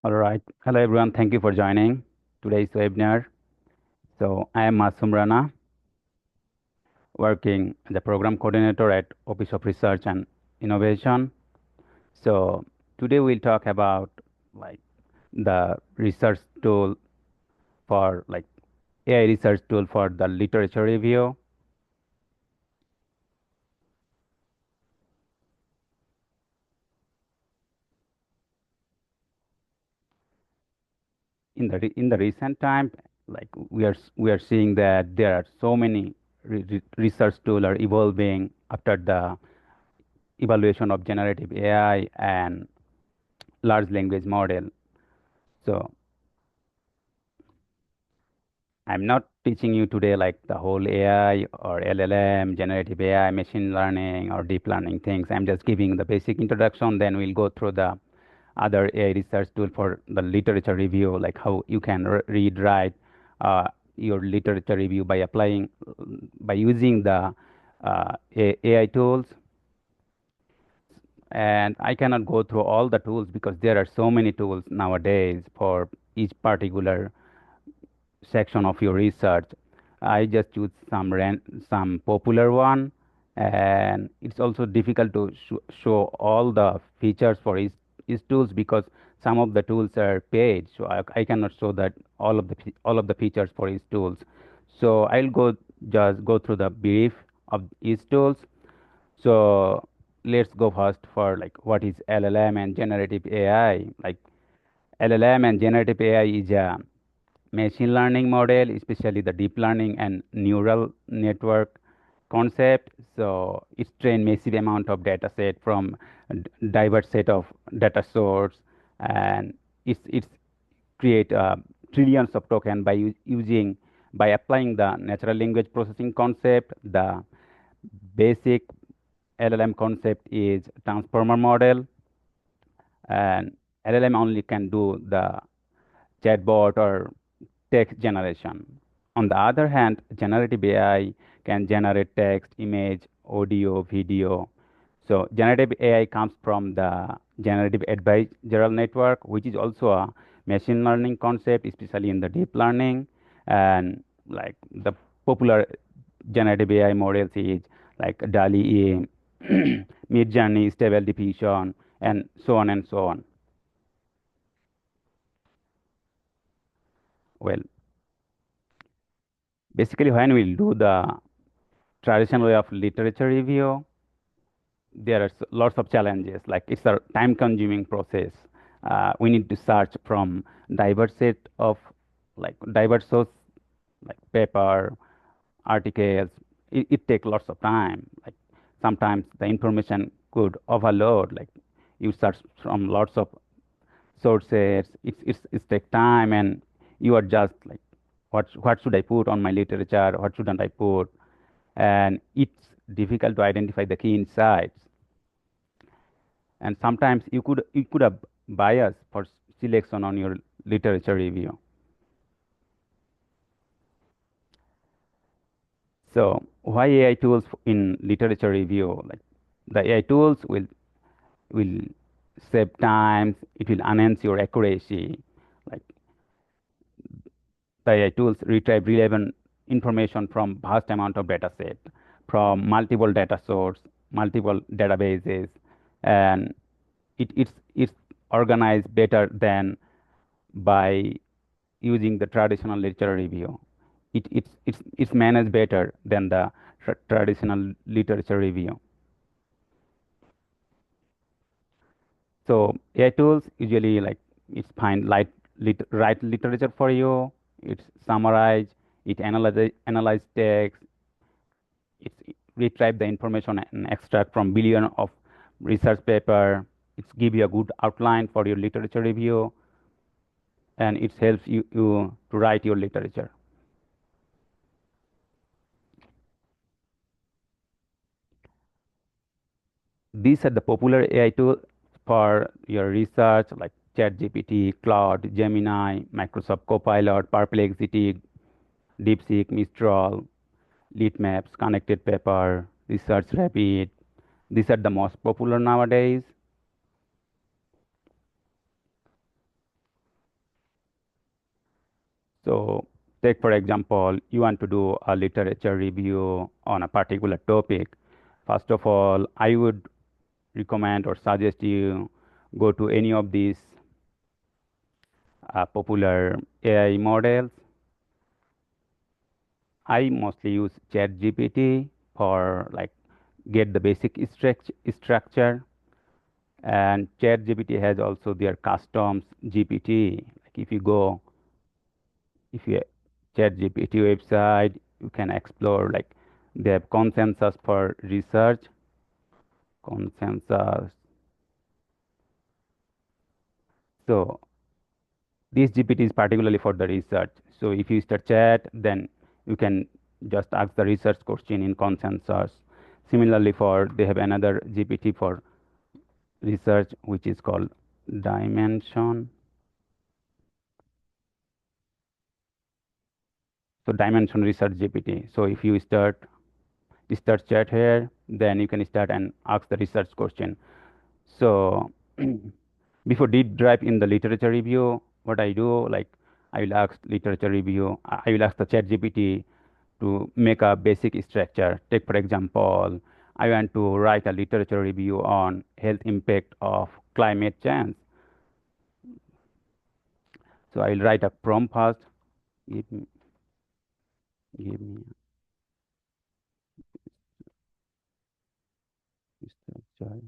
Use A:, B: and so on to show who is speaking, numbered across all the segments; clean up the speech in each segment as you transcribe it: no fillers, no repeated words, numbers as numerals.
A: All right. Hello, everyone. Thank you for joining today's webinar. So, I am Masum Rana, working as a program coordinator at Office of Research and Innovation. So, today we'll talk about like the research tool for like AI research tool for the literature review. In the recent time, like we are seeing that there are so many research tools are evolving after the evaluation of generative AI and large language model. So I'm not teaching you today like the whole AI or LLM, generative AI, machine learning or deep learning things. I'm just giving the basic introduction. Then we'll go through the other AI research tool for the literature review, like how you can read, write your literature review by applying, by using the AI tools. And I cannot go through all the tools because there are so many tools nowadays for each particular section of your research. I just choose some popular one, and it's also difficult to show all the features for each tools because some of the tools are paid, so I cannot show that all of the features for each tools. So I'll just go through the brief of each tools. So let's go first for like what is LLM and generative AI. Like LLM and generative AI is a machine learning model, especially the deep learning and neural network concept. So it's trained massive amount of data set from diverse set of data source, and it's create trillions of token by using by applying the natural language processing concept. The basic LLM concept is transformer model, and LLM only can do the chatbot or text generation. On the other hand, generative AI can generate text, image, audio, video. So generative AI comes from the generative adversarial network, which is also a machine learning concept, especially in the deep learning. And like the popular generative AI models is like DALI-E, Midjourney, Stable Diffusion, and so on and so on. Well, basically, when we do the traditional way of literature review, there are lots of challenges. Like it's a time-consuming process. We need to search from diverse set of like diverse source, like paper, articles. It takes lots of time. Like sometimes the information could overload. Like you search from lots of sources. It's take time, and you are just like, what should I put on my literature? What shouldn't I put? And it's difficult to identify the key insights. And sometimes you could have bias for selection on your literature review. So why AI tools in literature review? Like the AI tools will save time. It will enhance your accuracy. Like the AI tools retrieve relevant information from vast amount of data set, from multiple data source, multiple databases, and it's organized better than by using the traditional literature review. It's managed better than the traditional literature review. So AI tools usually like it's find write literature for you. It's summarize. It analyze text. It's retrieve the information and extract from billion of research paper. It's give you a good outline for your literature review, and it helps you to write your literature. These are the popular AI tools for your research like ChatGPT, Claude, Gemini, Microsoft Copilot, Perplexity, DeepSeek, Mistral, Leapmaps, Connected Paper, Research Rapid. These are the most popular nowadays. So take for example, you want to do a literature review on a particular topic. First of all, I would recommend or suggest you go to any of these popular AI models. I mostly use ChatGPT for like get the basic structure, and ChatGPT has also their customs GPT. Like if you ChatGPT website, you can explore like they have consensus for research, consensus. So this GPT is particularly for the research. So if you start chat, then you can just ask the research question in consensus. Similarly, for they have another GPT for research which is called Dimension. So Dimension Research GPT. So if you start chat here, then you can start and ask the research question. So before deep dive in the literature review, what I do, like I will ask literature review, I will ask the chat GPT to make a basic structure. Take for example, I want to write a literature review on health impact of climate change. So I'll write a prompt first. Give me, give me a structure.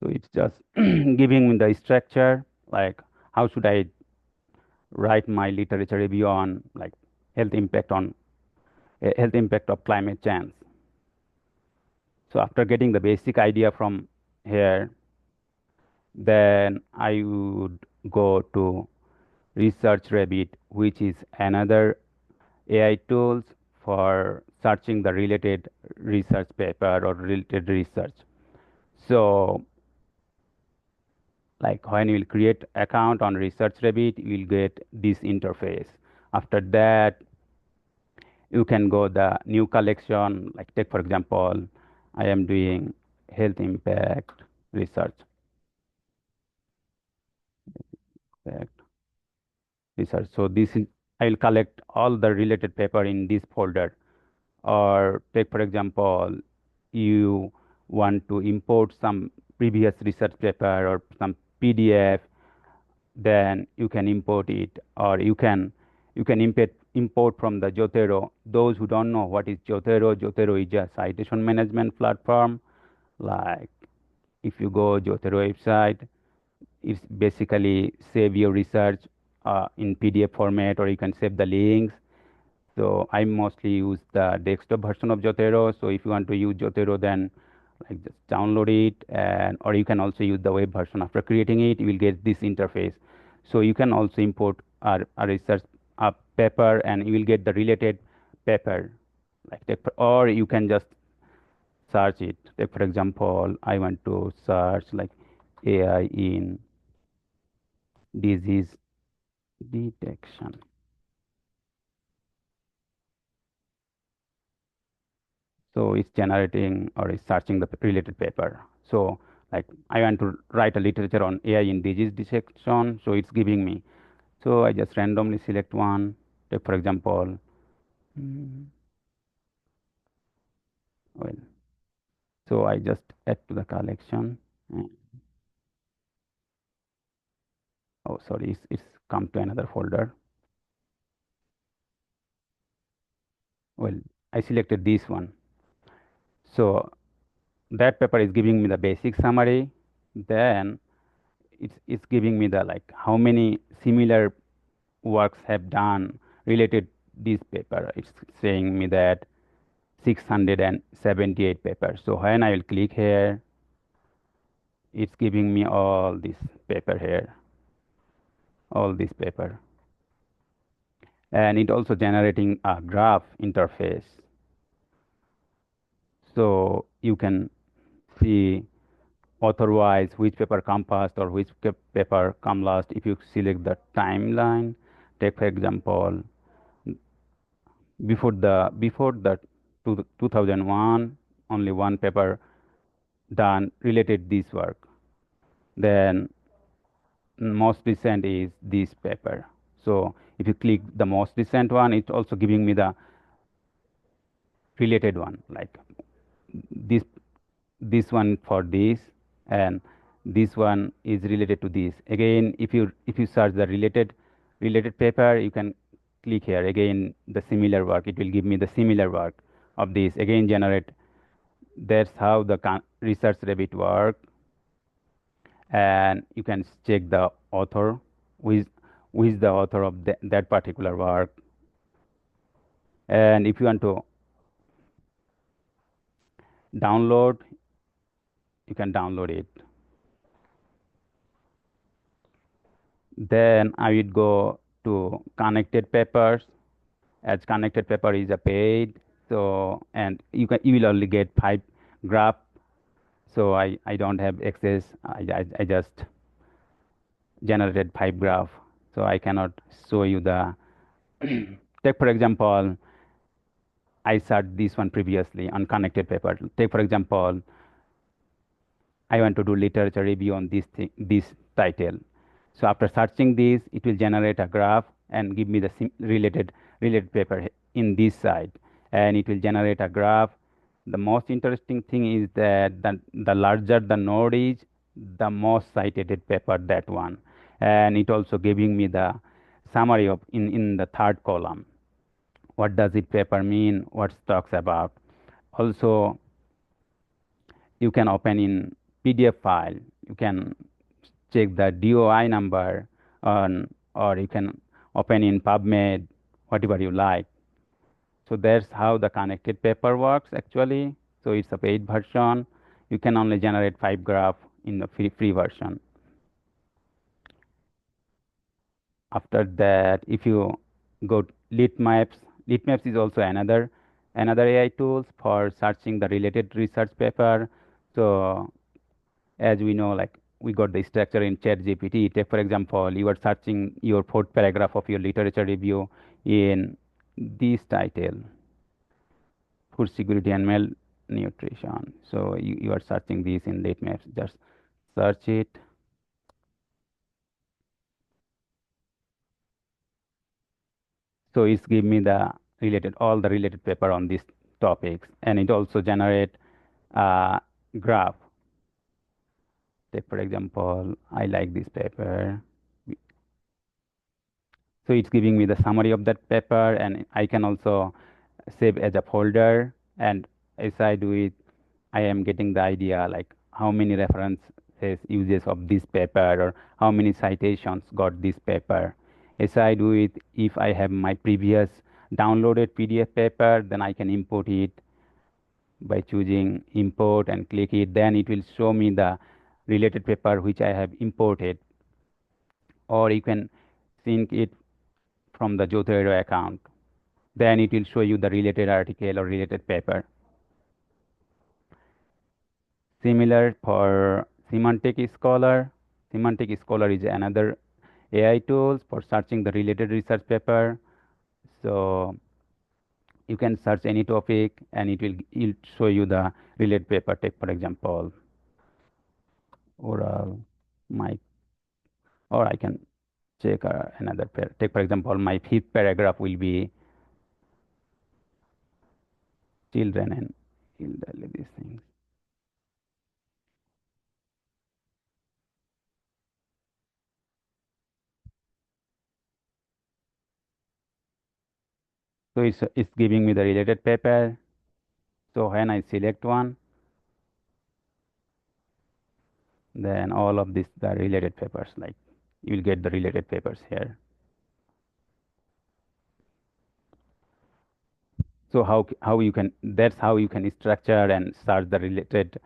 A: So it's just giving me the structure, like how should I write my literature review on like health impact on health impact of climate change. So after getting the basic idea from here, then I would go to Research Rabbit, which is another AI tools for searching the related research paper or related research. So like when you will create account on Research Rabbit, you will get this interface. After that, you can go the new collection, like take for example, I am doing health impact research, impact research. So this is, I will collect all the related paper in this folder. Or take for example, you want to import some previous research paper or some PDF, then you can import it, or you can import from the Jotero. Those who don't know what is Jotero, Jotero is a citation management platform. Like if you go Jotero website, it's basically save your research in PDF format, or you can save the links. So I mostly use the desktop version of Jotero. So if you want to use Jotero, then like just download it, and or you can also use the web version. After creating it, you will get this interface. So you can also import a research paper, and you will get the related paper. Or you can just search it. Like for example, I want to search like AI in disease detection. So it's generating or it's searching the related paper. So like I want to write a literature on AI in disease detection. So it's giving me. So I just randomly select one. Take for example, mm, well, so I just add to the collection. And, oh, sorry, it's come to another folder. Well, I selected this one. So that paper is giving me the basic summary. Then it's giving me the like how many similar works have done related this paper. It's saying me that 678 papers. So when I will click here, it's giving me all this paper here, all this paper, and it also generating a graph interface, so you can see author-wise which paper come first or which paper come last. If you select the timeline, take for example, before the 2001, only one paper done related this work. Then most recent is this paper. So if you click the most recent one, it's also giving me the related one, like this this one for this, and this one is related to this. Again, if you search the related paper, you can click here again the similar work. It will give me the similar work of this, again generate. That's how the research rabbit work. And you can check the author, who is the author of that particular work. And if you want to download, you can download it. Then I would go to connected papers, as connected paper is a paid. So, and you will only get 5 graph. So I don't have access. I just generated 5 graph. So I cannot show you the take for example, I searched this one previously on connected paper. Take for example, I want to do literature review on this title. So after searching this, it will generate a graph and give me the related paper in this side, and it will generate a graph. The most interesting thing is that the larger the node is, the most cited paper that one, and it also giving me the summary of in the third column. What does it paper mean? What talks about? Also, you can open in PDF file. You can check the DOI number on, or you can open in PubMed, whatever you like. So that's how the connected paper works actually. So it's a paid version. You can only generate 5 graph in the free version. After that, if you go Litmaps is also another AI tools for searching the related research paper. So as we know, like we got the structure in ChatGPT. Take for example, you are searching your fourth paragraph of your literature review in this title, food security and malnutrition. So you are searching this in Litmaps. Just search it. So it's give me the all the related paper on these topics, and it also generate a graph. Take for example, I like this paper. So it's giving me the summary of that paper, and I can also save as a folder. And as I do it, I am getting the idea like how many references uses of this paper, or how many citations got this paper. As I do it, if I have my previous downloaded PDF paper, then I can import it by choosing import and click it. Then it will show me the related paper which I have imported, or you can sync it from the Zotero account. Then it will show you the related article or related paper. Similar for Semantic Scholar. Semantic Scholar is another AI tools for searching the related research paper. So you can search any topic and it'll show you the related paper. Take for example, oral, my, or I can check another pair. Take for example, my fifth paragraph will be children and elderly, these things. So it's giving me the related paper. So when I select one, then all of this the related papers, like you will get the related papers here. So how you can, that's how you can structure and search the related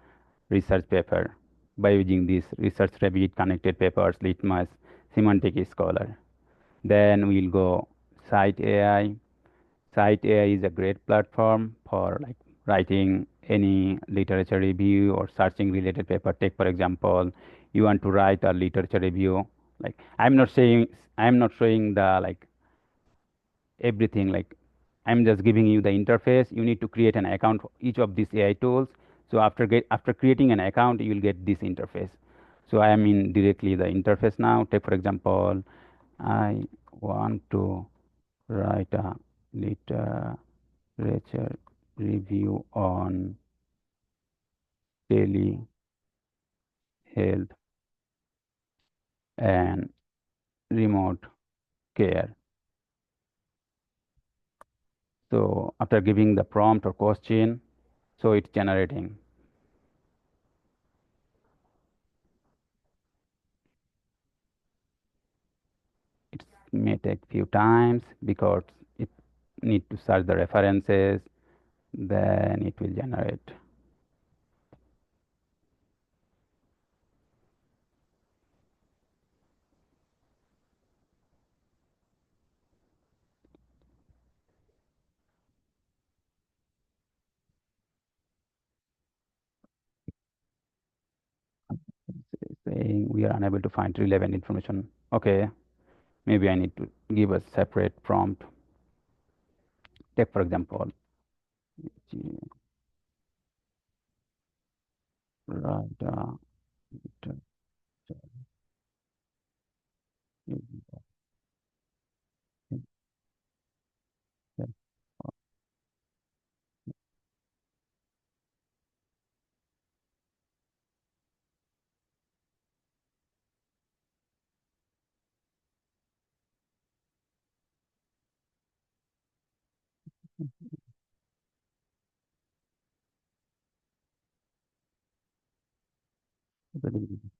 A: research paper by using this research rabbit, connected papers, litmus, semantic scholar. Then we'll go Site AI. Site AI is a great platform for like writing any literature review or searching related paper. Take for example, you want to write a literature review. Like I'm not showing the like everything. Like I'm just giving you the interface. You need to create an account for each of these AI tools. So after creating an account, you will get this interface. So I am in directly the interface now. Take for example, I want to write a literature review on telehealth and remote care. So after giving the prompt or question, so it's generating. It may take few times because it need to search the references, then it will generate. Saying we are unable to find relevant information. Okay, maybe I need to give a separate prompt. Take for example, right,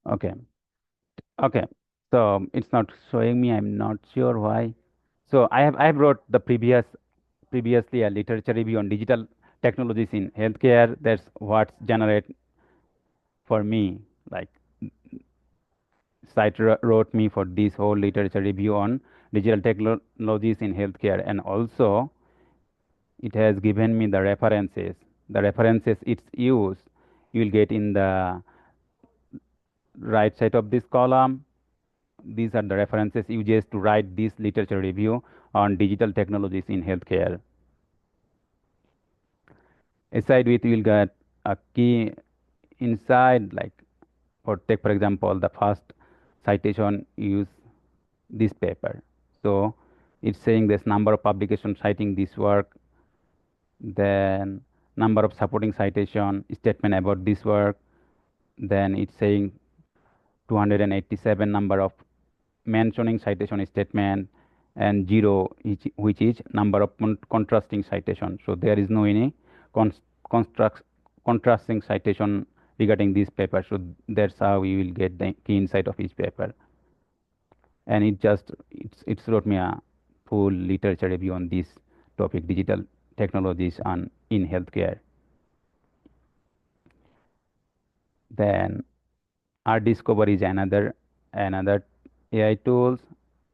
A: okay, okay. So it's not showing me. I'm not sure why. So I have wrote the previously a literature review on digital technologies in healthcare. That's what's generate for me. Like site wrote me for this whole literature review on digital technologies in healthcare, and also it has given me the references it's used. You will get in the right side of this column. These are the references used to write this literature review on digital technologies in healthcare. Aside with, you will get a key inside, like for take for example, the first citation use this paper. So it's saying this number of publications citing this work, then number of supporting citation statement about this work, then it's saying 287 number of mentioning citation statement, and zero which is number of contrasting citation. So there is no any cons- construct contrasting citation regarding this paper. So that's how you will get the key insight of each paper. And it's wrote me a full literature review on this topic, digital technologies on in healthcare. Then our discovery is another AI tools.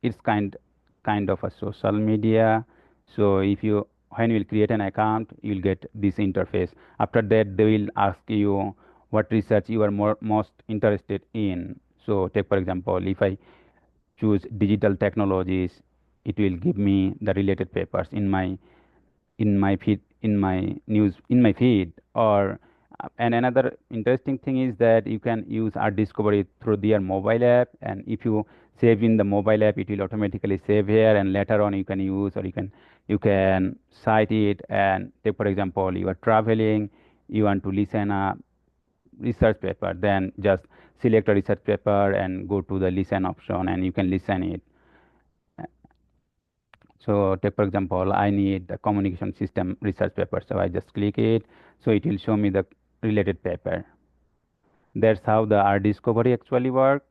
A: It's kind of a social media. So if you when you will create an account, you will get this interface. After that, they will ask you what research you are most interested in. So take for example, if I choose digital technologies, it will give me the related papers in my feed. Or and another interesting thing is that you can use art discovery through their mobile app, and if you save in the mobile app, it will automatically save here, and later on you can use, or you can cite it. And take for example, you are traveling, you want to listen a research paper, then just select a research paper and go to the listen option, and you can listen it. So take for example, I need the communication system research paper. So I just click it. So it will show me the related paper. That's how the art discovery actually work.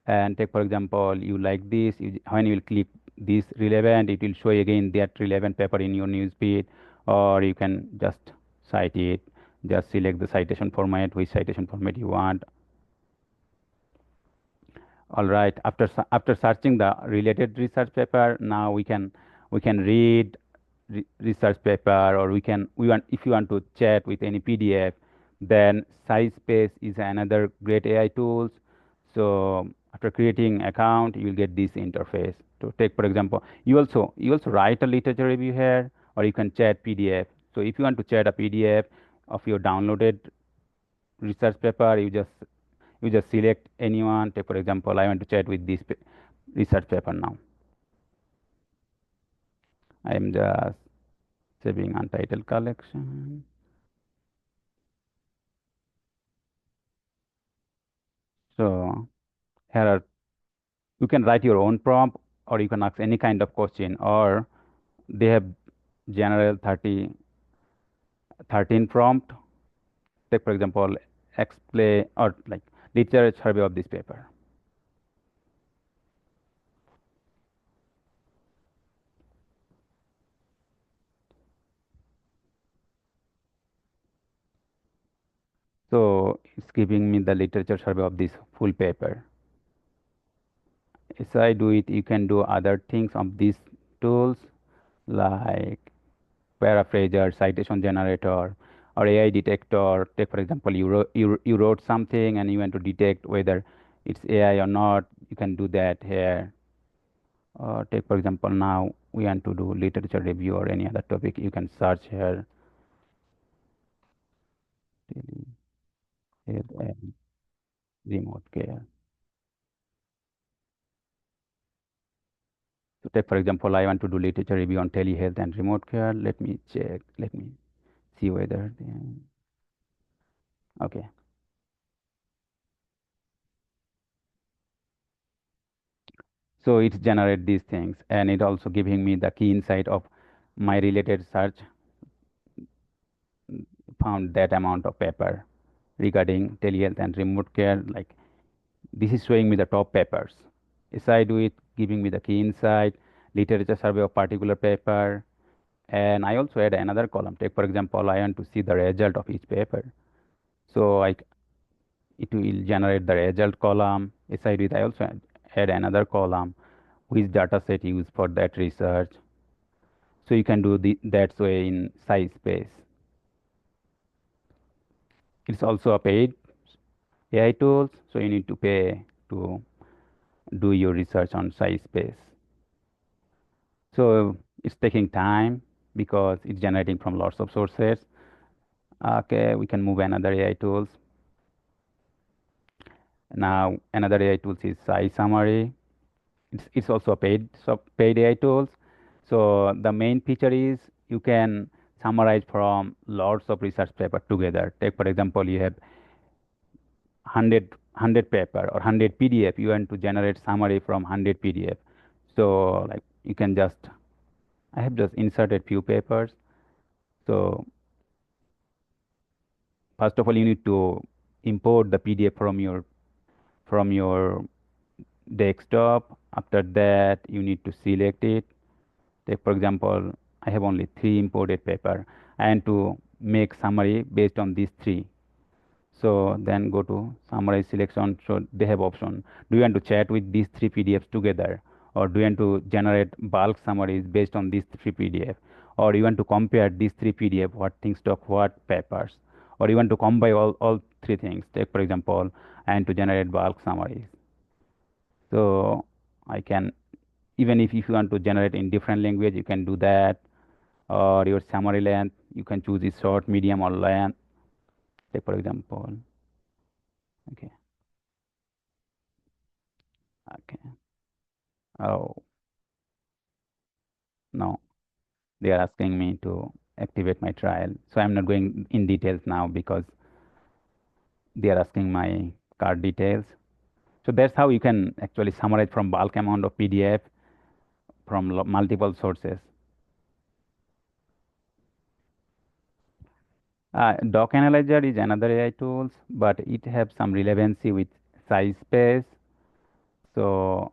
A: And take for example, you like this, when you will click this relevant, it will show again that relevant paper in your news feed, or you can just cite it, Just select the citation format, which citation format you want. All right. After searching the related research paper, now we can read research paper, or we want, if you want to chat with any PDF, then SciSpace is another great AI tools. So after creating account, you'll get this interface. To take for example, you also write a literature review here, or you can chat PDF. So if you want to chat a PDF of your downloaded research paper, you just select anyone. Take for example, I want to chat with this research paper now. I am just saving untitled collection. So here are, you can write your own prompt, or you can ask any kind of question, or they have general 13 prompt. Take for example, explain or like literature survey of this paper. So it's giving me the literature survey of this full paper. As I do it, you can do other things of these tools like paraphraser, citation generator, or AI detector. Take for example, you wrote something and you want to detect whether it's AI or not. You can do that here. Take for example, now we want to do literature review or any other topic. You can search here. Telehealth and remote care. So take for example, I want to do literature review on telehealth and remote care. Let me check. Let me see whether okay. So it generate these things, and it also giving me the key insight of my related search found that amount of paper regarding telehealth and remote care. Like this is showing me the top papers. As I do it, giving me the key insight, literature survey of particular paper, and I also add another column. Take for example, I want to see the result of each paper. So it will generate the result column. As I do it, I also add another column, which data set used for that research. So you can do that way in SciSpace. It's also a paid AI tools, so you need to pay to do your research on SciSpace. So it's taking time because it's generating from lots of sources. Okay, we can move another AI tools. Now another AI tools is Summary. It's also a paid AI tools. So the main feature is you can summarize from lots of research paper together. Take for example, you have 100 paper or 100 PDF. You want to generate summary from 100 PDF. So like you can just, I have just inserted few papers. So first of all, you need to import the PDF from your desktop. After that, you need to select it. Take for example, I have only 3 imported paper and to make summary based on these 3. So then go to summarize selection. So they have option. Do you want to chat with these 3 PDFs together, or do you want to generate bulk summaries based on these 3 PDF, or you want to compare these 3 PDF, what things talk what papers, or you want to combine all 3 things. Take for example, and to generate bulk summaries. So I can, even if you want to generate in different language, you can do that. Or your summary length, you can choose it short, medium, or length. Take for example, okay, okay. Oh no, they are asking me to activate my trial. So I'm not going in details now because they are asking my card details. So that's how you can actually summarize from bulk amount of PDF from multiple sources. Doc Analyzer is another AI tools, but it has some relevancy with size space. So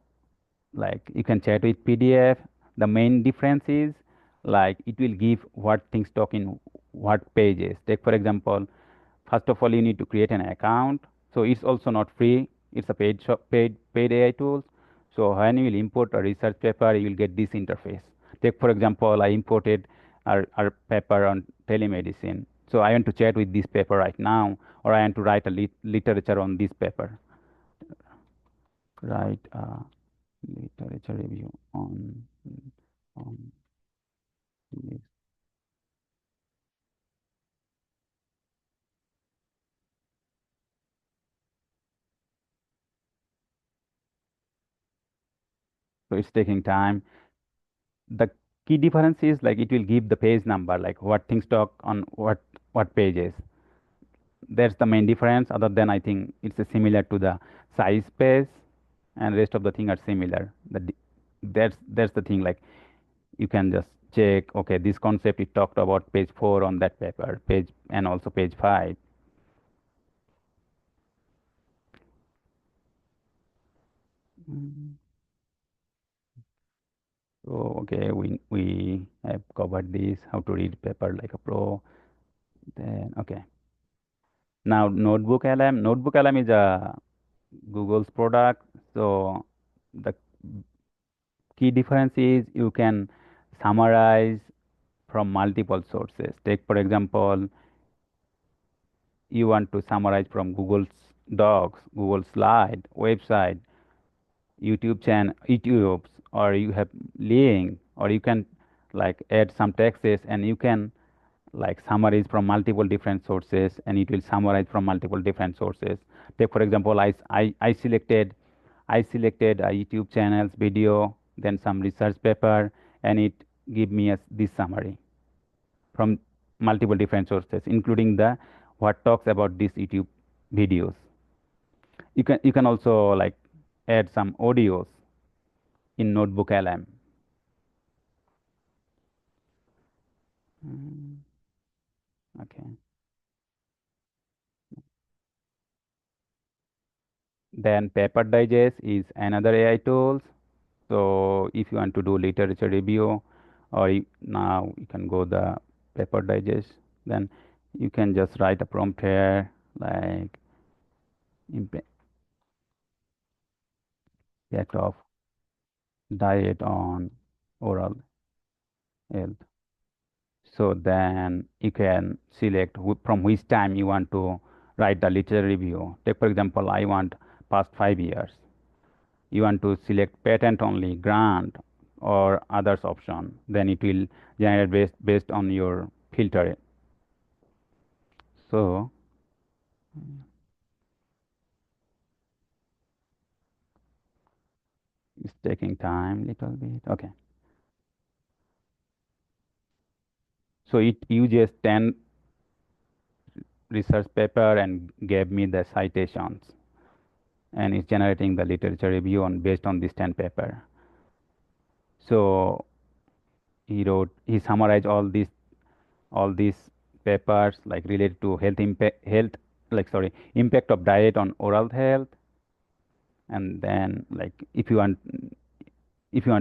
A: like you can chat with PDF. The main difference is like it will give what things talk in what pages. Take for example, First of all, you need to create an account. So it's also not free. It's a paid AI tool. So when you will import a research paper, you will get this interface. Take for example, I imported our paper on telemedicine. So I want to chat with this paper right now, or I want to write a literature on this paper. Write a literature review on this. So it's taking time. The key difference is like it will give the page number, like what things talk on what pages. That's the main difference. Other than I think it's similar to the size page, and rest of the thing are similar. That's the thing. Like you can just check. Okay, this concept it talked about page 4 on that paper, page and also page 5. Mm. So okay, we have covered this how to read paper like a pro. Then okay. Now Notebook LM. Notebook LM is a Google's product. So the key difference is you can summarize from multiple sources. Take for example, you want to summarize from Google's Docs, Google Slide, website, YouTube's, or you have link, or you can like add some texts and you can like summaries from multiple different sources and it will summarize from multiple different sources. Take for example, I selected a YouTube channel's video, then some research paper, and it give me this summary from multiple different sources, including the what talks about these YouTube videos. You can also like add some audios in Notebook LM. Mm, okay. Then Paper Digest is another AI tool. So if you want to do literature review, or now you can go the Paper Digest, then you can just write a prompt here like impact of diet on oral health. So then you can select from which time you want to write the literature review. Take for example, I want past 5 years. You want to select patent only, grant, or others option. Then it will generate based on your filter. So it's taking time little bit. Okay. So it uses 10 research paper and gave me the citations, and it's generating the literature review on based on this 10 paper. So he summarized all these papers like related to impact of diet on oral health. And then like if you want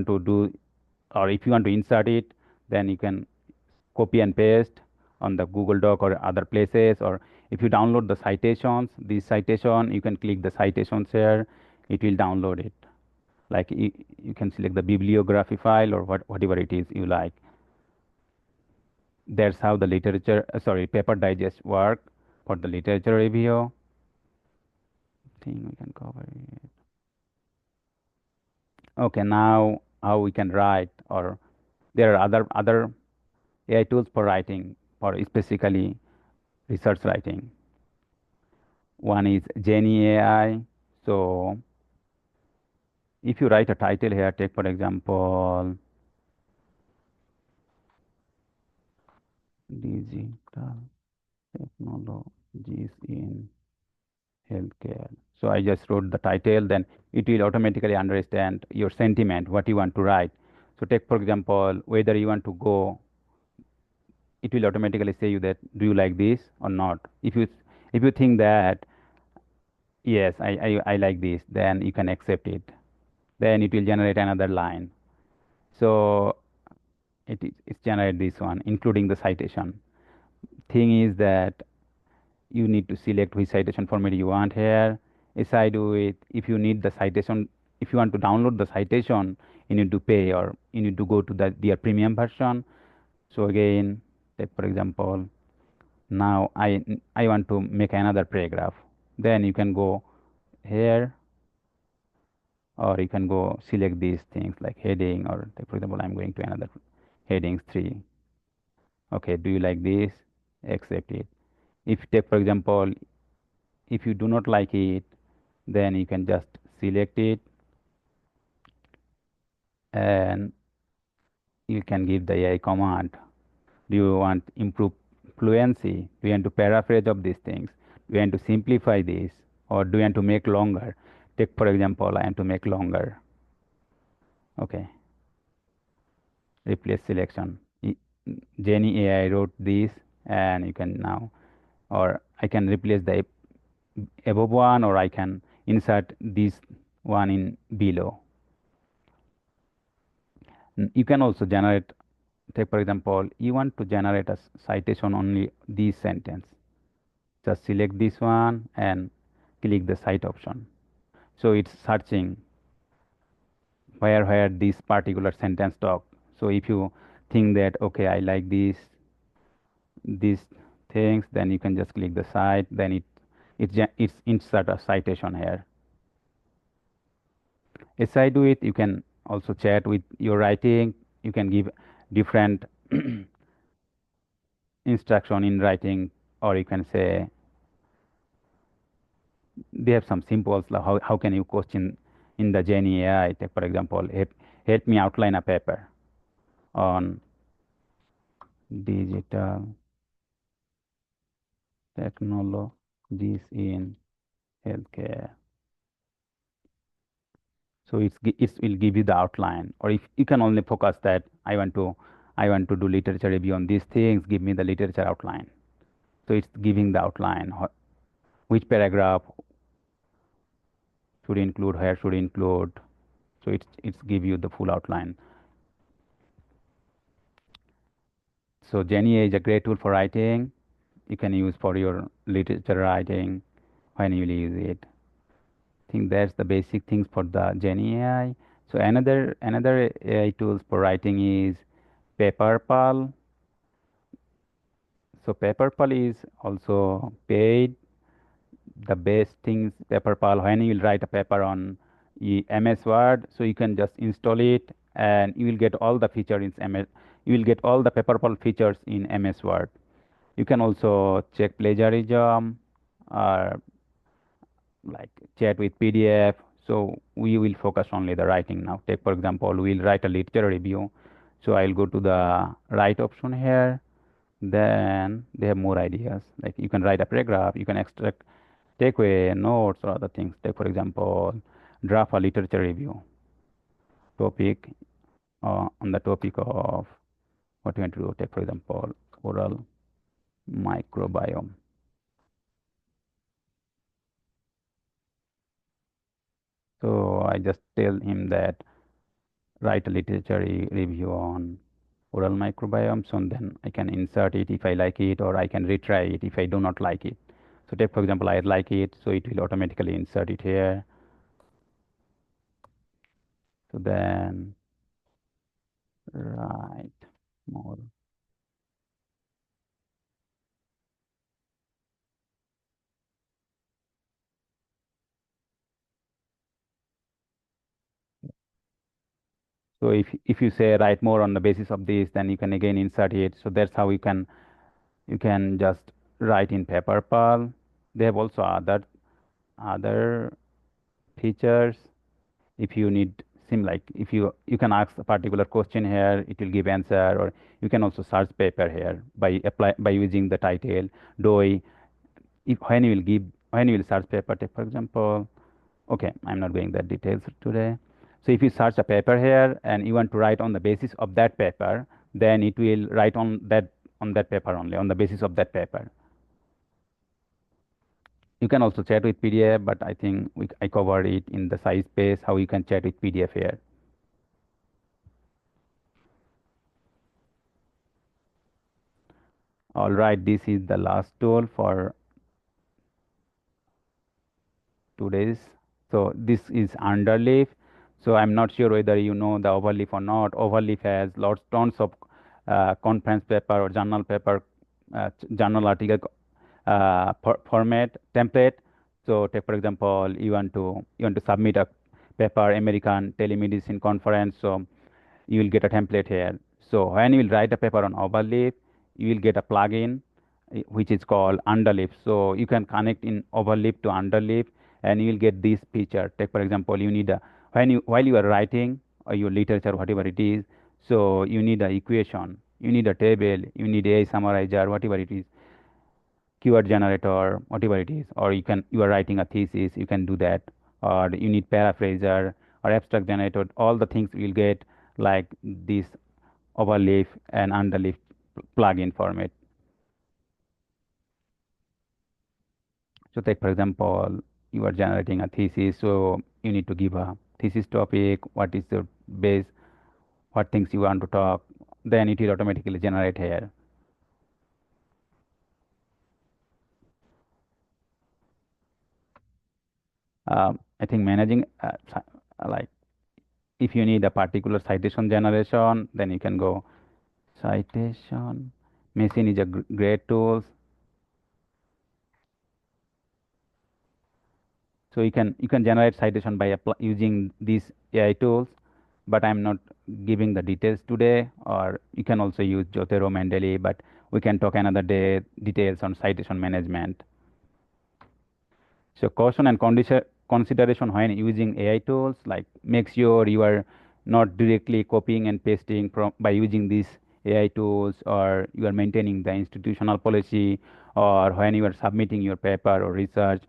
A: to do, or if you want to insert it, then you can copy and paste on the Google Doc or other places. Or if you download the citations, this citation, you can click the citations here, it will download it. Like you can select the bibliography file or whatever it is you like. That's how the paper digest work for the literature review. Think we can cover it. Okay, now how we can write, or there are other AI tools for writing, for specifically research writing. One is Genie AI. So if you write a title here, take for example, digital technologies in healthcare. So I just wrote the title, then it will automatically understand your sentiment, what you want to write. So take for example, whether you want to go, it will automatically say you that do you like this or not. If you think that yes, I like this, then you can accept it. Then it will generate another line. So it's generate this one, including the citation. Thing is that you need to select which citation format you want here. Aside with, if you need the citation, if you want to download the citation, you need to pay or you need to go to their premium version. So again, take for example, now I want to make another paragraph. Then you can go here, or you can go select these things like heading, or take for example, I'm going to another headings 3. Okay, do you like this? Accept it. If take for example, if you do not like it, then you can just select it and you can give the AI command. Do you want improve fluency? Do you want to paraphrase of these things? Do you want to simplify this, or do you want to make longer? Take for example, I want to make longer. Okay, replace selection. Jenny AI wrote this, and you can now, or I can replace the above one, or I can insert this one in below. You can also generate, take for example, you want to generate a citation only this sentence. Just select this one and click the cite option. So it's searching where this particular sentence talk. So if you think that okay, I like these things, then you can just click the cite. Then it's insert a citation here. Aside with, you can also chat with your writing. You can give different instruction in writing, or you can say they have some symbols like how can you question in the Genie AI. Take for example, help me outline a paper on digital technologies in healthcare. So it will give you the outline, or if you can only focus that I want to do literature review on these things, give me the literature outline. So it's giving the outline, which paragraph should include, where should include. So it's give you the full outline. So Genie is a great tool for writing. You can use for your literature writing when you will use it. I think that's the basic things for the Genie AI. So another AI tools for writing is PaperPal. So PaperPal is also paid. The best things PaperPal, when you will write a paper on MS Word, so you can just install it and you will get all the features in MS. You will get all the PaperPal features in MS Word. You can also check plagiarism, or like chat with PDF. So we will focus only the writing now. Take for example, we'll write a literature review. So I'll go to the write option here. Then they have more ideas. Like you can write a paragraph, you can extract, take away notes or other things. Take for example, draft a literature review topic on the topic of what you want to do. Take for example, oral microbiome. So I just tell him that write a literature review on oral microbiome. So then I can insert it if I like it, or I can retry it if I do not like it. So take for example, I like it, so it will automatically insert it here. So then write more. So if you say write more on the basis of this, then you can again insert it. So that's how you can just write in PaperPal. They have also other features. If you need sim, like if you can ask a particular question here, it will give answer, or you can also search paper here by using the title. Do if when you will search paper, take for example, okay, I'm not going that details today. So if you search a paper here and you want to write on the basis of that paper, then it will write on that paper only, on the basis of that paper. You can also chat with PDF, but I think I covered it in the size space, how you can chat with PDF here. All right, this is the last tool for 2 days. So this is underleaf. So I'm not sure whether you know the overleaf or not. Overleaf has lots tons of conference paper or journal paper, journal article format template. So take for example, you want to submit a paper American telemedicine conference. So you will get a template here. So when you will write a paper on overleaf, you will get a plugin which is called underleaf. So you can connect in overleaf to underleaf, and you will get this feature. Take for example, you need a while you are writing or your literature, whatever it is. So you need a equation, you need a table, you need a summarizer, whatever it is, keyword generator, whatever it is, or you are writing a thesis, you can do that, or you need paraphraser or abstract generator. All the things you'll get like this overleaf and underleaf plugin format. So take for example, you are generating a thesis, so you need to give a thesis topic, what is the base, what things you want to talk, then it will automatically generate here. I think managing like if you need a particular citation generation, then you can go citation. Machine is a great tool. So you can generate citation by using these AI tools, but I'm not giving the details today. Or you can also use Jotero Mendeley, but we can talk another day details on citation management. So caution and consideration when using AI tools, like make sure you are not directly copying and pasting from by using these AI tools, or you are maintaining the institutional policy, or when you are submitting your paper or research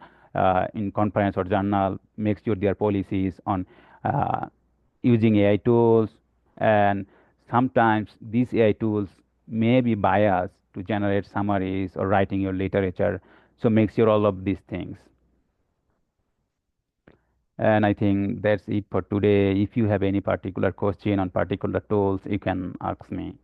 A: in conference or journal, make sure their policies on uh, using AI tools. And sometimes these AI tools may be biased to generate summaries or writing your literature. So make sure all of these things. And I think that's it for today. If you have any particular question on particular tools, you can ask me.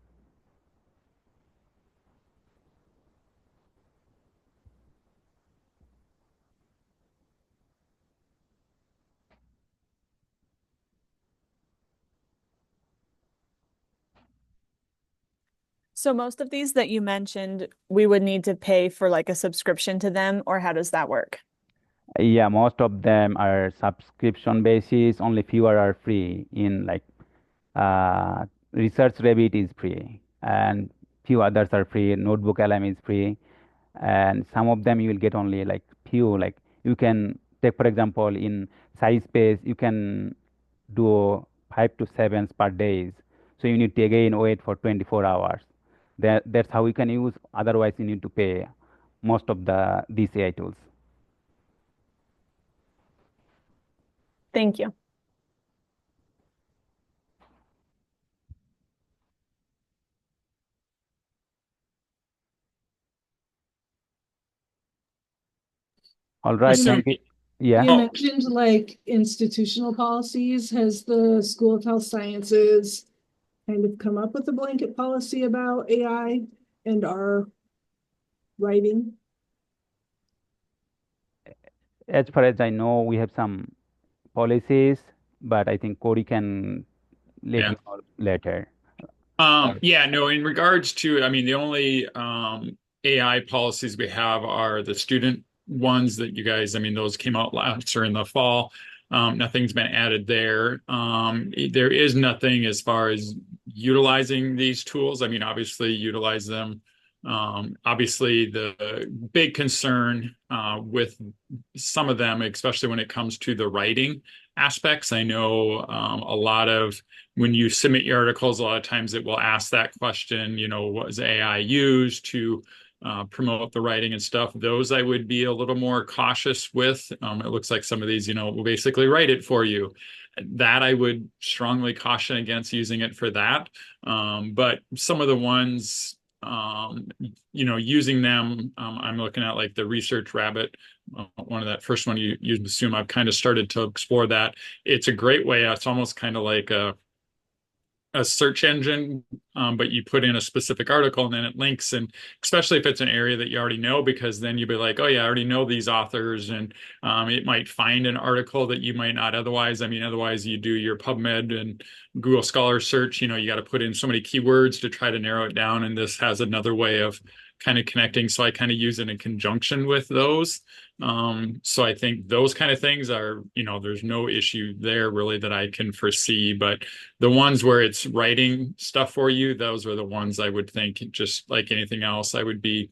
B: So most of these that you mentioned, we would need to pay for like a subscription to them, or how does that work?
A: Yeah, most of them are subscription basis. Only fewer are free. In like Research Rabbit is free, and few others are free. Notebook LM is free, and some of them you will get only like few. Like you can take for example in SciSpace, you can do 5 to 7 per days. So you need to again wait for 24 hours. That's how you can use. Otherwise, you need to pay most of the DCI tools.
B: Thank you.
A: All right,
C: You
A: thank you. Yeah.
C: you mentioned like institutional policies. Has the School of Health Sciences kind of come up with a blanket policy about AI and our writing?
A: As far as I know, we have some policies, but I think Cody can let
D: Yeah.
A: you know later.
D: Yeah, no, in regards to, I mean, the only AI policies we have are the student ones that you guys, I mean, those came out last or in the fall. Nothing's been added there. There is nothing as far as utilizing these tools. I mean, obviously, utilize them. Obviously, the big concern with some of them, especially when it comes to the writing aspects, I know a lot of when you submit your articles, a lot of times it will ask that question, was AI used to promote the writing and stuff? Those I would be a little more cautious with. It looks like some of these, will basically write it for you. That I would strongly caution against using it for that. But some of the ones, using them, I'm looking at like the Research Rabbit, one of that first one you assume I've kind of started to explore that. It's a great way. It's almost kind of like a a search engine, but you put in a specific article and then it links. And especially if it's an area that you already know, because then you'd be like, oh yeah, I already know these authors, and it might find an article that you might not otherwise. I mean, otherwise you do your PubMed and Google Scholar search, you got to put in so many keywords to try to narrow it down. And this has another way of kind of connecting. So I kind of use it in conjunction with those. So I think those kind of things are, there's no issue there really that I can foresee. But the ones where it's writing stuff for you, those are the ones I would think, just like anything else, I would be,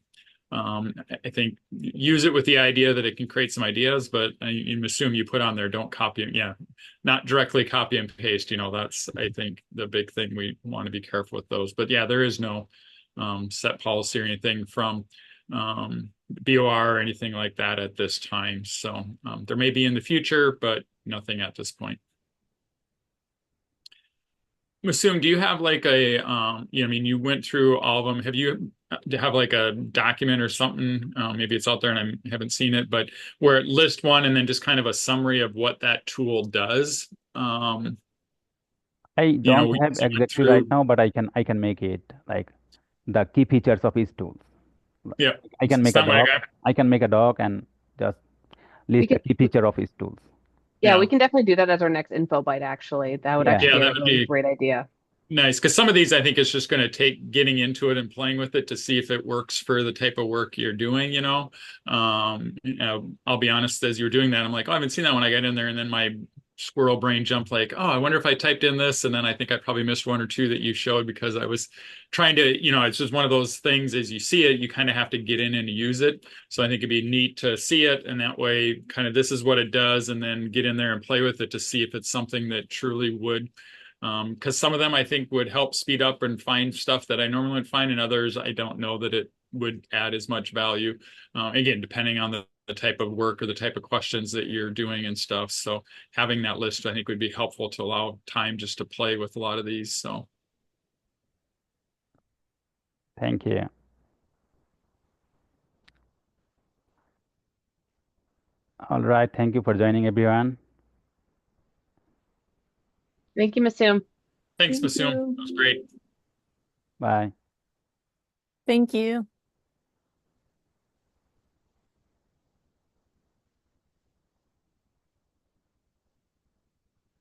D: I think, use it with the idea that it can create some ideas, but I assume you put on there, don't copy them. Yeah, not directly copy and paste. That's, I think, the big thing we want to be careful with those. But yeah, there is no set policy or anything from BOR or anything like that at this time. So there may be in the future, but nothing at this point. Masum, do you have like a, you went through all of them. Do you have like a document or something? Maybe it's out there and I haven't seen it, but where it lists one and then just kind of a summary of what that tool does.
A: I don't
D: we
A: have
D: just went
A: exactly right
D: through.
A: now, but I can make it like the key features of each tool.
D: Yeah,
A: I can make a
D: sound like
A: doc. I can make a doc and just
E: We
A: list the
E: could,
A: key feature of each tools.
E: yeah,
D: yeah,
E: we can definitely do that as our next info bite, actually. That would
A: Yeah.
E: actually
D: yeah,
E: be a
D: that would
E: really
D: be
E: great idea.
D: nice, because some of these I think it's just going to take getting into it and playing with it to see if it works for the type of work you're doing. I'll be honest, as you were doing that, I'm like, oh, I haven't seen that when I got in there, and then my squirrel brain jumped like, oh, I wonder if I typed in this, and then I think I probably missed one or two that you showed because I was trying to, it's just one of those things. As you see it, you kind of have to get in and use it. So I think it'd be neat to see it, and that way, kind of this is what it does, and then get in there and play with it to see if it's something that truly would. Because some of them I think would help speed up and find stuff that I normally would find, and others I don't know that it would add as much value. Again, depending on the type of work or the type of questions that you're doing and stuff. So having that list, I think, would be helpful to allow time just to play with a lot of these. So
A: Thank you. All right. Thank you for joining, everyone.
E: Thank you, Masum.
D: thanks,
C: Thank
D: Masum.
C: you.
D: That was great.
A: Bye.
B: Thank you.